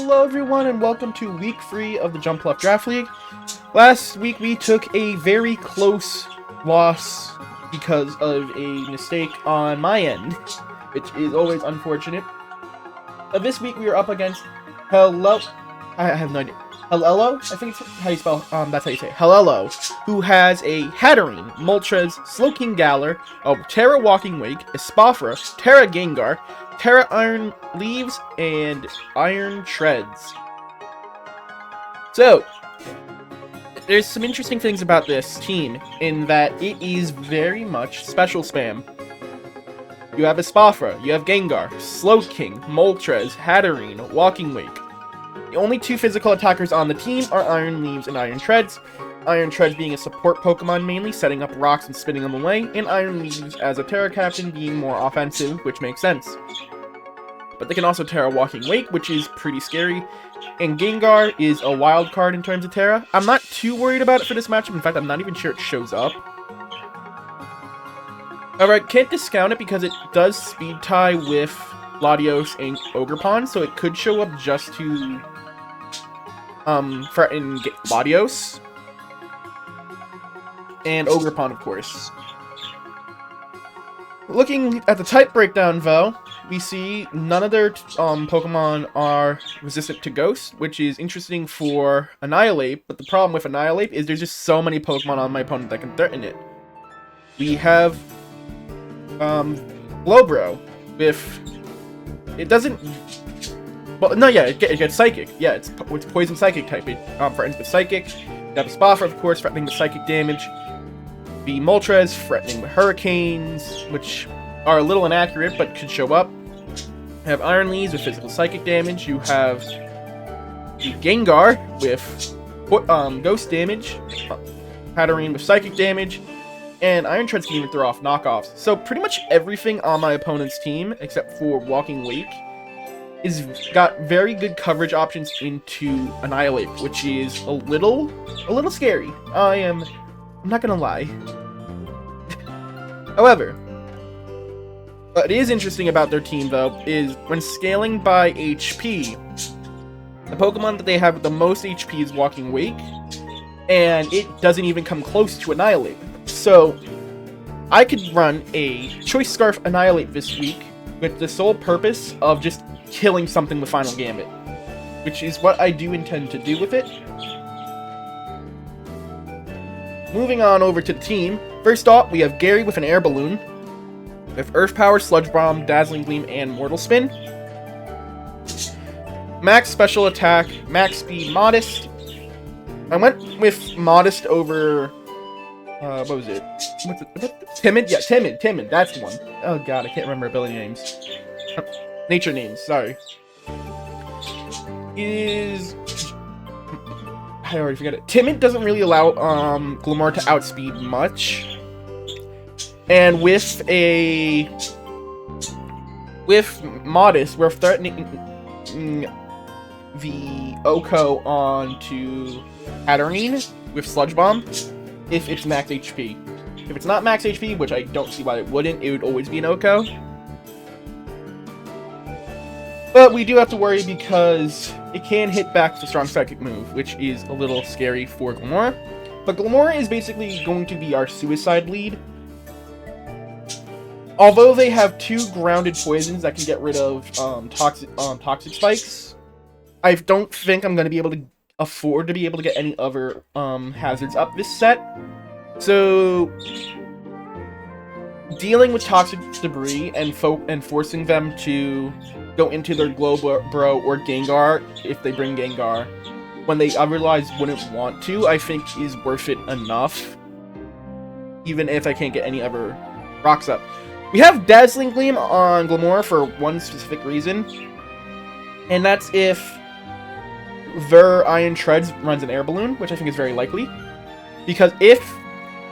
Hello everyone and welcome to week 3 of the Jump Left Draft League. Last week we took a very close loss because of a mistake on my end, which is always unfortunate. This week we are up against I have no idea. Helelo? I think it's how you spell, that's how you say it. Helelo, who has a Hatterene, Moltres, Slowking Galar, a Terra Walking Wake, a Spafra, Terra Gengar, Terra Iron Leaves, and Iron Treads. So, there's some interesting things about this team, in that it is very much special spam. You have a Spafra, you have Gengar, Slowking, Moltres, Hatterene, Walking Wake. The only two physical attackers on the team are Iron Leaves and Iron Treads. Iron Treads being a support Pokemon mainly, setting up rocks and spinning them away, and Iron Leaves as a Terra Captain being more offensive, which makes sense. But they can also Terra Walking Wake, which is pretty scary, and Gengar is a wild card in terms of Terra. I'm not too worried about it for this matchup, in fact I'm not even sure it shows up. Alright, can't discount it because it does speed tie with Latios and Ogerpon, so it could show up just to threaten Latios and Ogerpon, of course. Looking at the type breakdown, though, we see none of their Pokemon are resistant to Ghost, which is interesting for Annihilape, but the problem with Annihilape is there's just so many Pokemon on my opponent that can threaten it. We have Glowbro with... It doesn't... Well, no, yeah, it gets Psychic. Yeah, it's Poison Psychic type. It threatens with Psychic. You have a Spafra, of course, threatening with Psychic damage. The Moltres, threatening with Hurricanes, which are a little inaccurate, but could show up. You have Iron Leaves with physical Psychic damage. You have the Gengar with Ghost damage. Hatterene with Psychic damage. And Iron Treads can even throw off knockoffs. So pretty much everything on my opponent's team, except for Walking Wake, is got very good coverage options into Annihilape, which is a little scary. I'm not gonna lie. However, what is interesting about their team, though, is when scaling by HP, the Pokemon that they have with the most HP is Walking Wake, and it doesn't even come close to Annihilape. So, I could run a Choice Scarf Annihilape this week with the sole purpose of just killing something with Final Gambit, which is what I do intend to do with it. Moving on over to the team, first off, we have Gary with an Air Balloon, with Earth Power, Sludge Bomb, Dazzling Gleam, and Mortal Spin. Max Special Attack, Max Speed, Modest. I went with Modest over... what was it? Timid? Yeah, Timid, that's the one. Oh god, I can't remember ability names. Nature names, sorry. I already forgot it. Timid doesn't really allow Glamor to outspeed much. And with Modest, we're threatening the Oko onto Hatterene with Sludge Bomb if it's max HP. If it's not max HP, which I don't see why it wouldn't, it would always be an Oko. But we do have to worry because it can hit back with a strong Psychic move, which is a little scary for Glamora. But Glamora is basically going to be our suicide lead. Although they have two grounded poisons that can get rid of toxic spikes, I don't think I'm going to be able to afford to be able to get any other hazards up this set. So, dealing with toxic debris and forcing them to go into their Glowbro or Gengar, if they bring Gengar, when they otherwise wouldn't want to, I think is worth it enough. Even if I can't get any other rocks up. We have Dazzling Gleam on Glamora for one specific reason. And that's if their Iron Treads runs an Air Balloon, which I think is very likely. Because if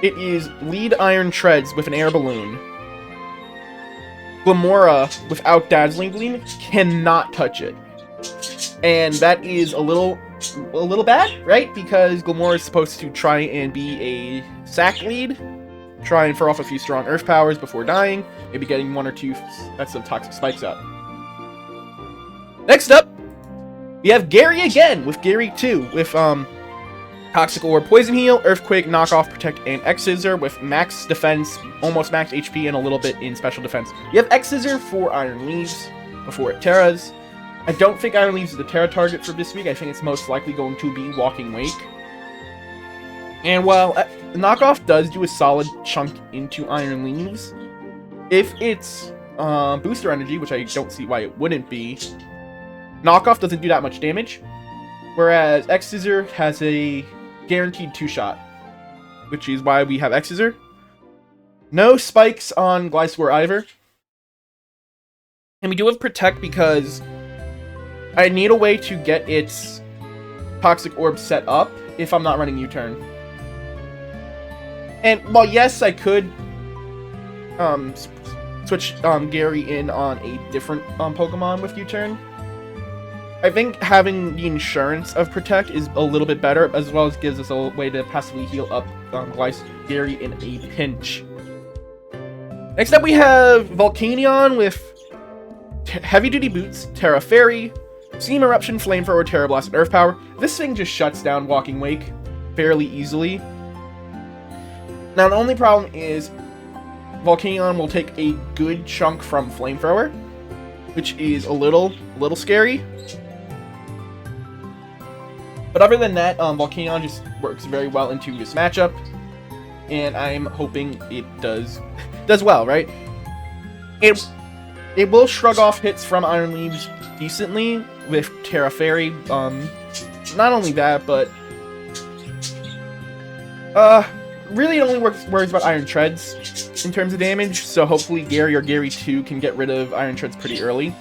it is lead Iron Treads with an Air Balloon, Glamora, without Dazzling Gleam, cannot touch it. And that is a little bad, right? Because Glamora is supposed to try and be a sack lead, try and throw off a few strong Earth Powers before dying, maybe getting one or two sets of Toxic Spikes up. Next up, We have Gary again, with Gary 2, with Toxic Orb, Poison Heal, Earthquake, Knockoff, Protect, and X-Scissor, with max defense, almost max HP, and a little bit in special defense. You have X-Scissor for Iron Leaves before it Terras. I don't think Iron Leaves is the Terra target for this week. I think it's most likely going to be Walking Wake. And while Knockoff does do a solid chunk into Iron Leaves, if it's Booster Energy, which I don't see why it wouldn't be, Knockoff doesn't do that much damage, whereas X-Scissor has a guaranteed 2-shot, which is why we have X-Scissor. No spikes on Gliscor either. And we do have Protect because I need a way to get its Toxic Orb set up if I'm not running U-Turn. And while yes, I could switch Gary in on a different Pokemon with U-Turn, I think having the insurance of Protect is a little bit better, as well as gives us a way to passively heal up Gary in a pinch. Next up we have Volcanion with Heavy Duty Boots, Terra Fairy, Steam Eruption, Flamethrower, Terra Blast, and Earth Power. This thing just shuts down Walking Wake fairly easily. Now the only problem is Volcanion will take a good chunk from Flamethrower, which is a little scary. But other than that, Volcanion just works very well into this matchup, and I'm hoping it does well, right? It will shrug off hits from Iron Leaves decently with Terra Fairy. Not only that, but really it only worries about Iron Treads in terms of damage, so hopefully Gary or Gary 2 can get rid of Iron Treads pretty early.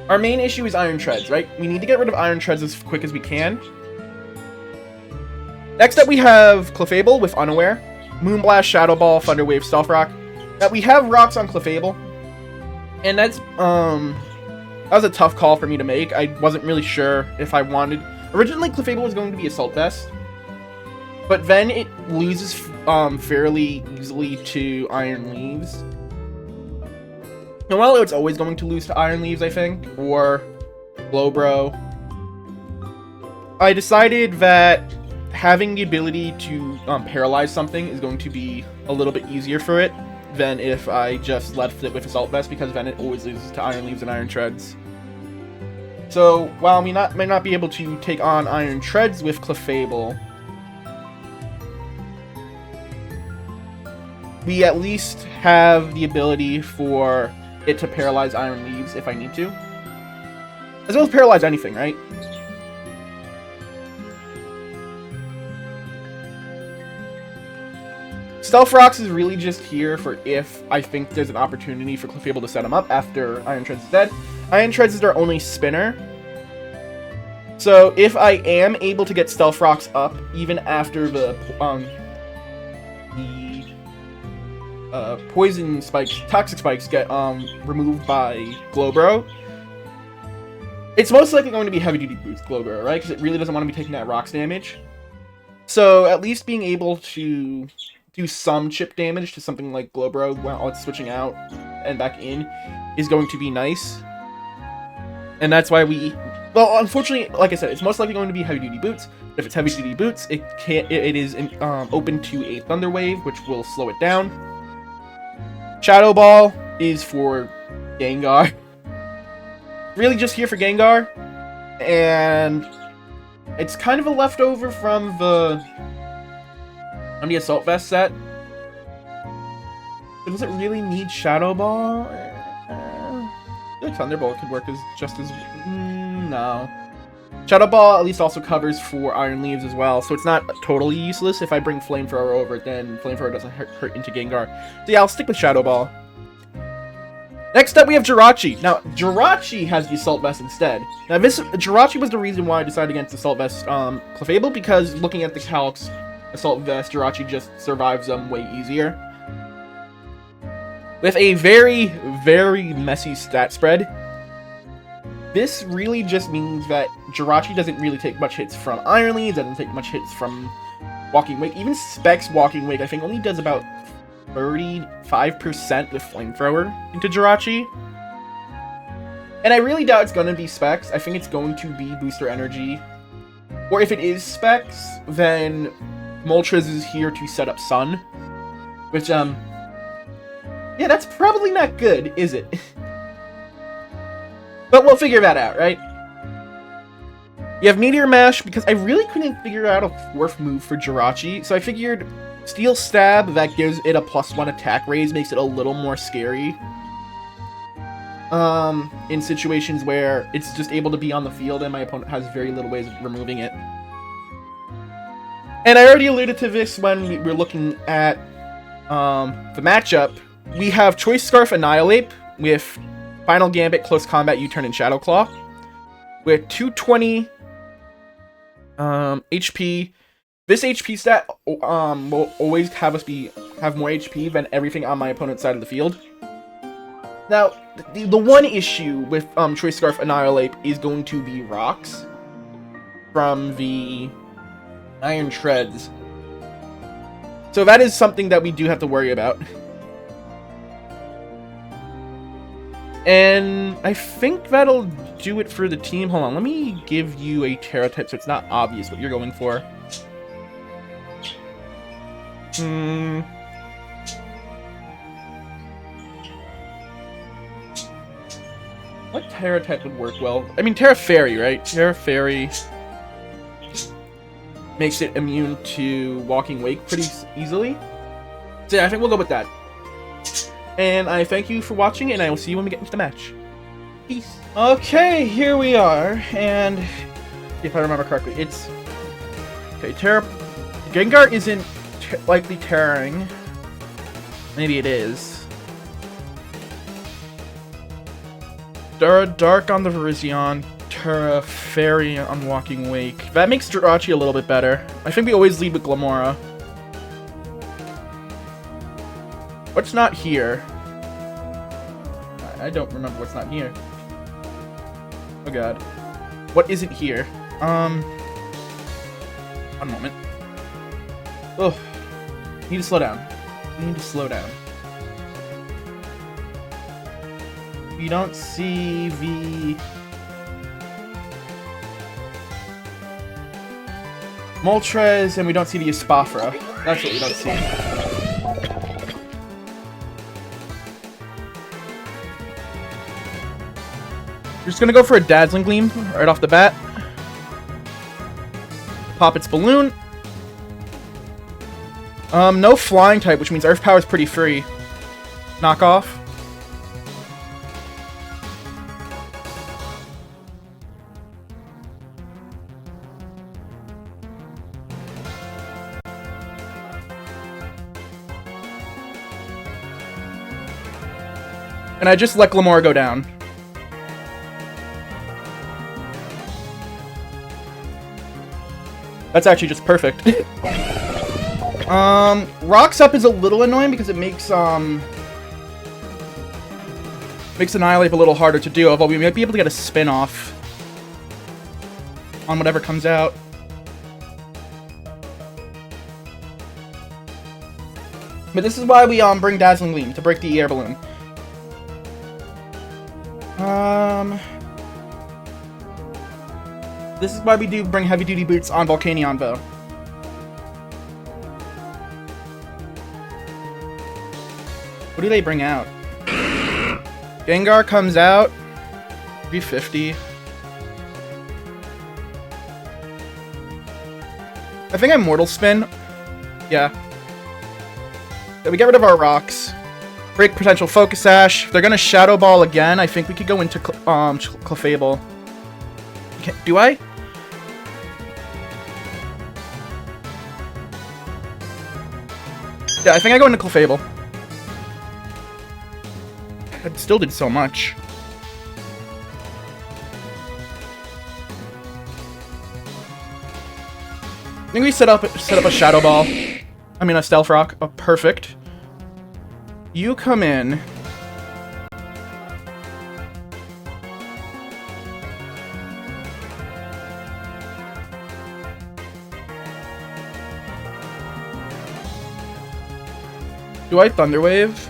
Our main issue is Iron Treads, right? We need to get rid of Iron Treads as quick as we can. Next up we have Clefable with Unaware, Moonblast, Shadow Ball, Thunder Wave, Stealth Rock. Now we have rocks on Clefable, and that was a tough call for me to make. I wasn't really sure if I wanted... Originally Clefable was going to be Assault Vest, but then it loses fairly easily to Iron Leaves. And while it's always going to lose to Iron Leaves, I think, or Glowbro, I decided that having the ability to paralyze something is going to be a little bit easier for it than if I just left it with Assault Vest, because then it always loses to Iron Leaves and Iron Treads. So while we may not be able to take on Iron Treads with Clefable, we at least have the ability for it to paralyze Iron Leaves if I need to. As well as paralyze anything, right? Stealth Rocks is really just here for if I think there's an opportunity for Clefable to set him up after Iron Treads is dead. Iron Treads is our only spinner. So if I am able to get Stealth Rocks up, even after the Poison Spikes, Toxic Spikes get removed by Glowbro, it's most likely going to be Heavy Duty Boots Glowbro, right? Because it really doesn't want to be taking that rocks damage. So at least being able to do some chip damage to something like Glowbro while it's switching out and back in is going to be nice. And that's why well, unfortunately, like I said, it's most likely going to be Heavy Duty Boots. If it's Heavy Duty Boots, it is open to a Thunder Wave, which will slow it down. Shadow Ball is for Gengar. Really just here for Gengar. And it's kind of a leftover from the Assault Vest set. But does it really need Shadow Ball? I feel like Thunderbolt could work just as... no. Shadow Ball at least also covers for Iron Leaves as well, so it's not totally useless. If I bring Flamethrower over, then Flamethrower doesn't hurt into Gengar. So yeah, I'll stick with Shadow Ball. Next up, we have Jirachi. Now, Jirachi has the Assault Vest instead. Now, Jirachi was the reason why I decided against Assault Vest Clefable, because looking at the calcs, Assault Vest, Jirachi just survives them way easier. With a very, very messy stat spread, this really just means that Jirachi doesn't really take much hits from Iron Leaves, doesn't take much hits from Walking Wake. Even Specs Walking Wake, I think, only does about 35% with Flamethrower into Jirachi. And I really doubt it's going to be Specs. I think it's going to be Booster Energy. Or if it is Specs, then Moltres is here to set up Sun. Which, yeah, that's probably not good, is it? But we'll figure that out, right? You have Meteor Mash, because I really couldn't figure out a 4th move for Jirachi, so I figured Steel Stab, that gives it a +1 attack raise, makes it a little more scary. In situations where it's just able to be on the field and my opponent has very little ways of removing it. And I already alluded to this when we were looking at the matchup. We have Choice Scarf Annihilape with Final Gambit, Close Combat, U-Turn, and Shadow Claw. With 220 HP. This HP stat will always have us have more HP than everything on my opponent's side of the field. Now, the one issue with Choice Scarf Annihilape is going to be rocks from the Iron Treads. So that is something that we do have to worry about. And I think that'll do it for the team. Hold on, let me give you a Terra type so it's not obvious what you're going for. What Terra type would work well? I mean, Terra Fairy, right? Terra Fairy makes it immune to Walking Wake pretty easily. So yeah, I think we'll go with that. And I thank you for watching, and I will see you when we get into the match. Peace. Okay, here we are, and if I remember correctly, it's... Okay, Gengar isn't likely Terraring. Maybe it is. Dark on the Virizion, Terra Fairy on Walking Wake. That makes Jirachi a little bit better. I think we always lead with Glamora. What's not here? I don't remember what's not here. Oh god. What isn't here? One moment. Oh. Need to slow down. Need to slow down. You don't see the Moltres, and we don't see the Espafra. That's what we don't see. We're just gonna go for a Dazzling Gleam right off the bat. Pop its balloon. No flying type, which means Earth Power is pretty free. Knock off. And I just let Glamora go down. That's actually just perfect. Rocks Up is a little annoying because it makes Annihilape a little harder to do, although we might be able to get a spin off on whatever comes out. But this is why we bring Dazzling Gleam, to break the air balloon. This is why we do bring Heavy Duty Boots on Volcanion, though. What do they bring out? Gengar comes out. 350. I think I Mortal Spin. Yeah. We get rid of our rocks. Break potential Focus Sash. If they're gonna Shadow Ball again, I think we could go into Clefable. Do I? Yeah, I think I go into Clefable. It still did so much. I think we set up a Shadow Ball. I mean a Stealth Rock. Oh, perfect. You come in. Do I Thunder Wave?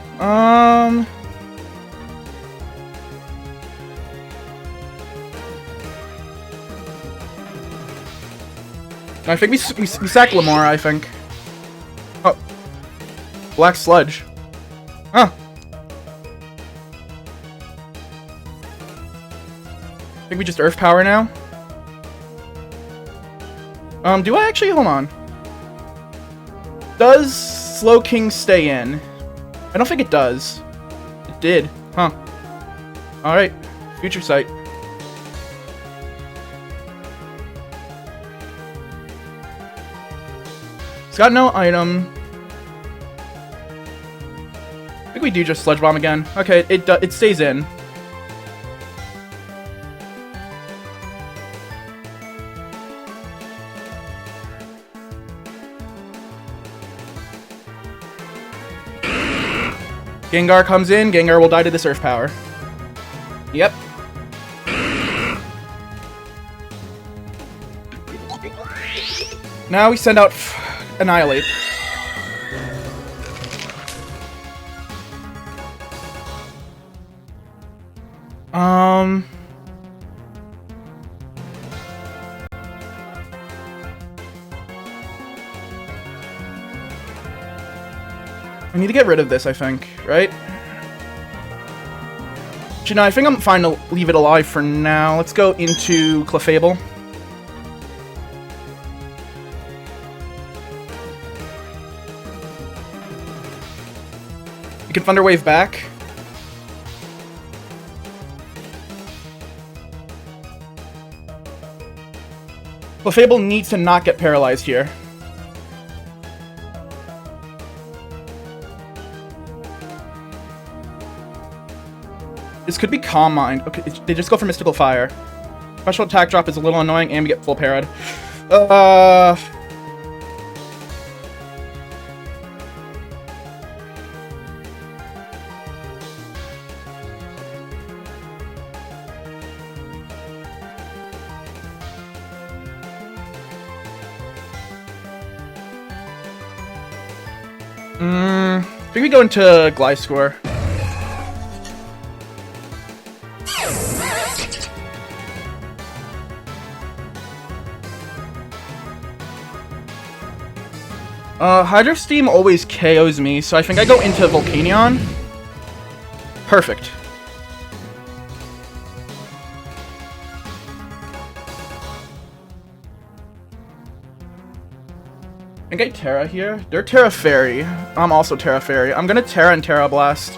I think we sack Lamora, I think. Oh. Black Sludge. Huh. I think we just Earth Power now. Do I actually? Hold on. Does Slow King stay in? I don't think it does. It did. Huh. Alright. Future Sight. It's got no item. I think we do just Sludge Bomb again. Okay, it stays in. Gengar comes in. Gengar will die to this Earth Power. Yep. Now we send out Annihilape. I need to get rid of this, I think, right? Actually, no, I think I'm fine to leave it alive for now. Let's go into Clefable. You can Thunder Wave back. Clefable needs to not get paralyzed here. This could be Calm Mind. Okay, they just go for Mystical Fire. Special attack drop is a little annoying, and we get full parried. I think we go into Gliscor. Hydro Steam always KOs me, so I think I go into Volcanion. Perfect. I think I Terra here. They're Terra Fairy. I'm also Terra Fairy. I'm gonna Terra and Terra Blast.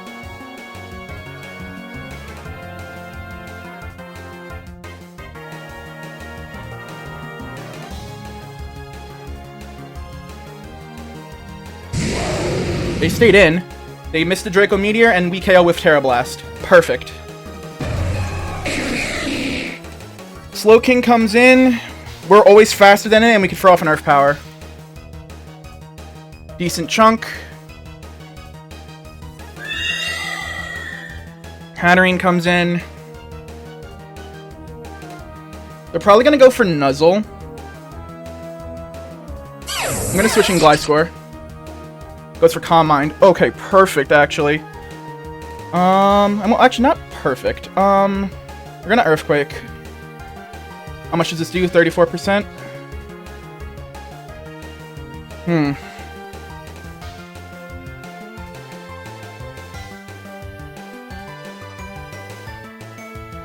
They stayed in. They missed the Draco Meteor, and we KO with Terra Blast. Perfect. Slow King comes in. We're always faster than it, and we can throw off an Earth Power. Decent chunk. Hatterene comes in. They're probably going to go for Nuzzle. I'm going to switch in Gliscor. Goes for Calm Mind. Okay, perfect, actually. Well, actually, not perfect. We're gonna Earthquake. How much does this do? 34%?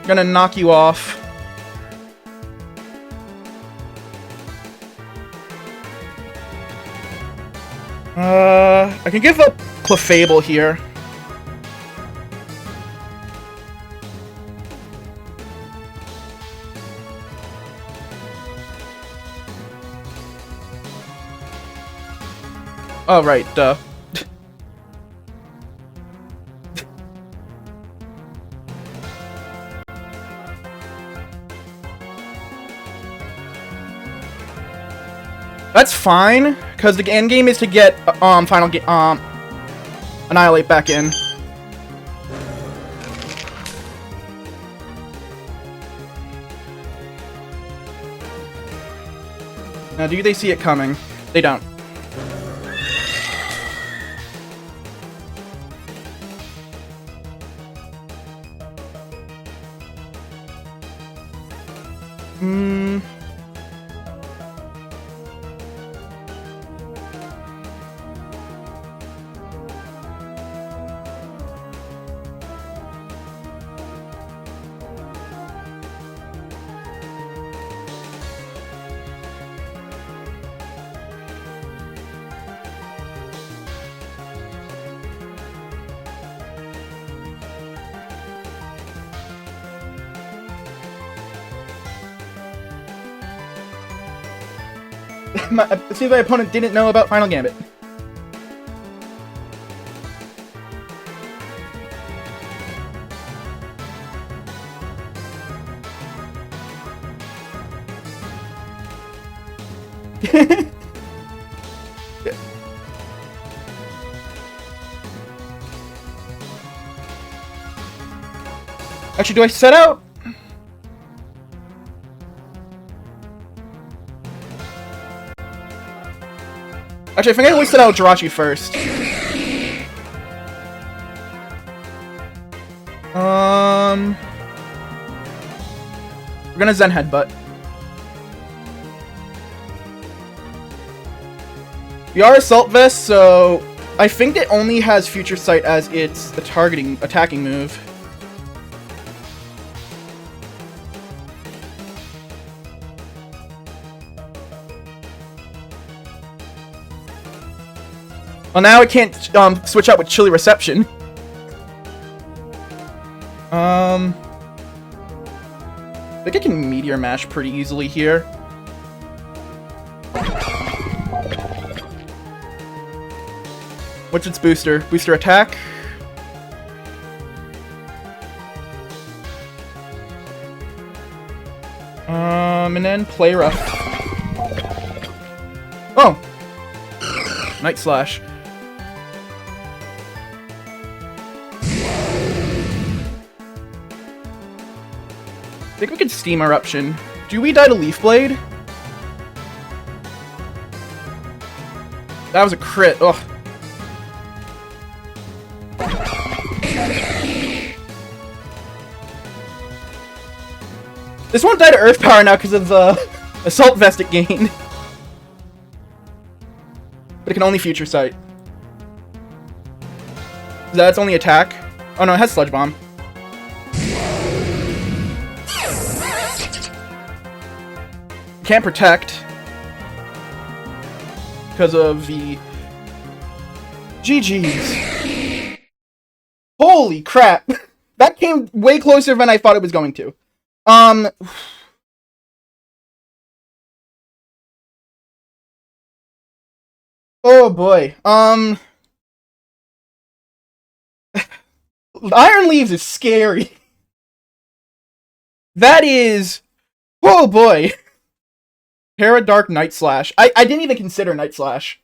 Gonna knock you off. I can give up Clefable here. Oh, right, duh. That's fine, because the end game is to get final game Annihilape back in. Now, do they see it coming? They don't. It seems my opponent didn't know about Final Gambit. Actually, do I set out? Actually, I think I always set out Jirachi first. We're gonna Zen Headbutt. We are Assault Vest, so I think it only has Future Sight as its attacking move. Well, now it can't switch out with Chilly Reception. I think I can Meteor Mash pretty easily here. What's its booster? Booster attack? And then Play Rough. Oh! Night Slash. I think we could Steam Eruption. Do we die to Leaf Blade? That was a crit. Ugh. This won't die to Earth Power now because of the Assault Vest it gained. But it can only Future Sight. That's only attack. Oh no, it has Sludge Bomb. Can't protect because of the GG's. Holy crap! That came way closer than I thought it was going to. Oh boy. Iron Leaves is scary. That is. Oh boy. Paradark Night Slash. I didn't even consider Night Slash.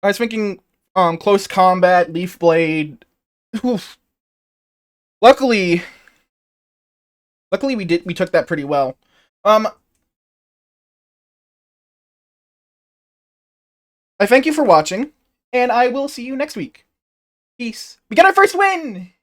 I was thinking close combat, Leaf Blade. Oof. Luckily we took that pretty well. I thank you for watching, and I will see you next week. Peace. We got our first win!